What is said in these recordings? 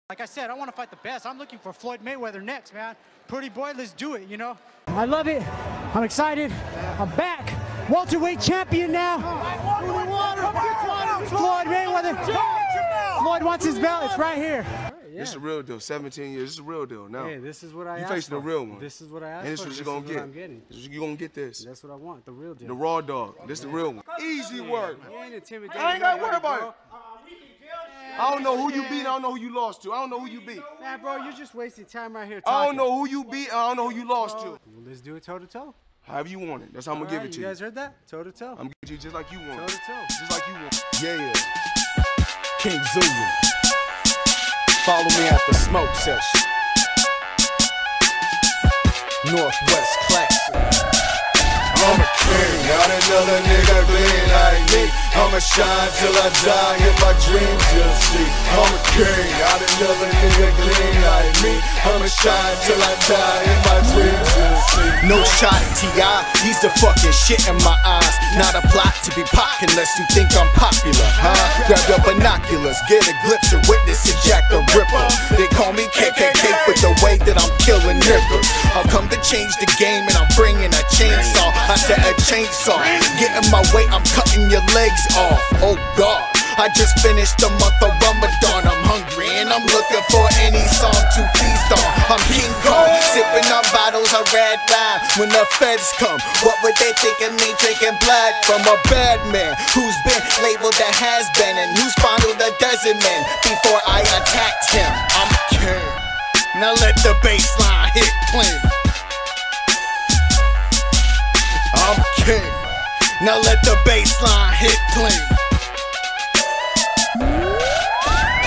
Like I said, I want to fight the best. I'm looking for Floyd Mayweather next, man. Pretty boy, let's do it, you know? I love it. I'm excited. I'm back. Welterweight champion now. Floyd Mayweather. Floyd wants his belt. It's right here. Yeah. This is a real deal. 17 years. This is a real deal now. Hey, this is what I asked for. You facing the real one. This is what I asked for. And this is what you're going to get. I'm getting. You're going to get this. That's what I want. The real deal. The raw dog. This is the real one. Easy work. You ain't intimidating. I ain't got to worry about it. I don't know who you beat. I don't know who you lost to. I don't know who you beat. Nah, bro, you're just wasting time right here talking. I don't know who you beat. I don't know who you lost to. Well, let's do it toe-to-toe. However you want it. That's how I'm going to give it to you. You guys heard that? Toe-to-toe. I'm going to give it to you just like you want it. Toe-to-toe. Just like you want it. Yeah. King Zulu. Follow me at the smoke session. Northwest Classic. I'm a king, not another nigga gleam like me. I'ma shine till I die, in my dreams you'll see. I'm a king, not another nigga gleam like me. I'ma shine till I die, in my dreams you'll see. No shot at T.I., he's the fucking shit in my eyes. Not a plot to be popped unless you think I'm popular, huh? Grab your binoculars, get a glimpse or witness a Jack the Ripper. They call me KKK for the way that I'm killing nippers. I've come to change the game and I'm bringing a chainsaw. I said a chainsaw, get in my way, I'm cutting your legs off. Oh God, I just finished the month of Ramadan. I'm hungry and I'm looking for any song to feast on. I'm King Kong, sipping on bottles of red wine. When the feds come, what would they think of me drinking blood from a bad man who's been labeled a has-been and who's fondled a dozen men before I attacked him? I'm king. Now let the bass line hit clean. I'm king. Now let the bass line hit clean.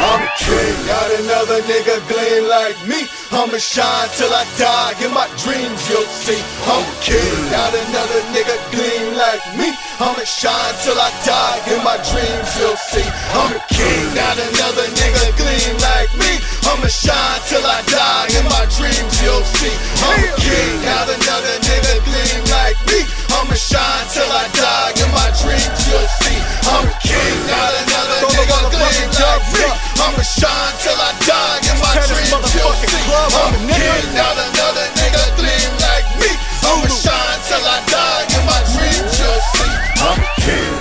I'm a king, not another nigga gleam like me. I'ma shine till I die, in my dreams you'll see. I'm a king, not another nigga gleam like me. I'ma shine till I die, in my dreams you'll see. I'm a king, not another nigga gleam like me. I'ma shine till I die, in my dreams you'll see. I'm a king, not another nigga gleam like me. I'ma shine till I die, in my dreams you'll see. I'm a king, not another nigga gleam like me. I'ma shine till I die, in my dreams you'll see. I'm a king, not another nigga gleam like me. I'ma shine till I die, in my dreams you'll see. I'm a king.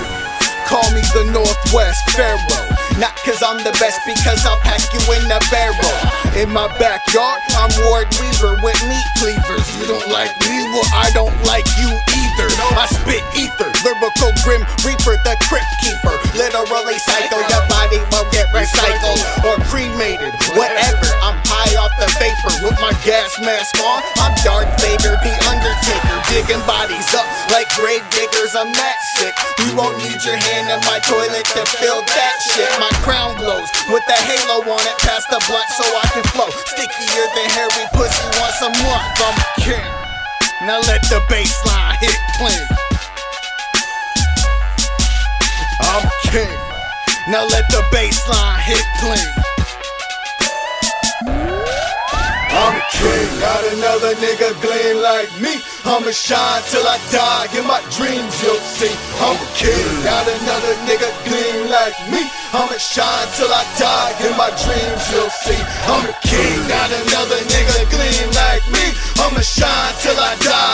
Call me the Northwest Pharaoh. Not cause I'm the best, because I'll pack you in a barrel. In my backyard, I'm Ward Weaver with meat cleavers. You don't like me, well I don't like you either. I spit ether, lyrical grim reaper, the crypt keeper. Literally psycho, your body won't get recycled or cremated. Whatever, I'm high off the vapor with my gas mask on. I'm Darth Vader, the Undertaker, digging bodies up like grave diggers. I'm that sick. You won't need your hand in my toilet to fill that shit. My crown glows with the halo on it, past the blunt so I can flow. Stickier than hairy pussy once a month. I'm king. Now let the bass line hit clean. I'm king. Now let the bass line hit clean. I'm a king, not another nigga gleam like me. I'ma shine till I die, in my dreams you'll see. I'm a king, not another nigga gleam like me. I'ma shine till I die, in my dreams you'll see. I'm a king, not another nigga gleam like me. I'ma shine till I die.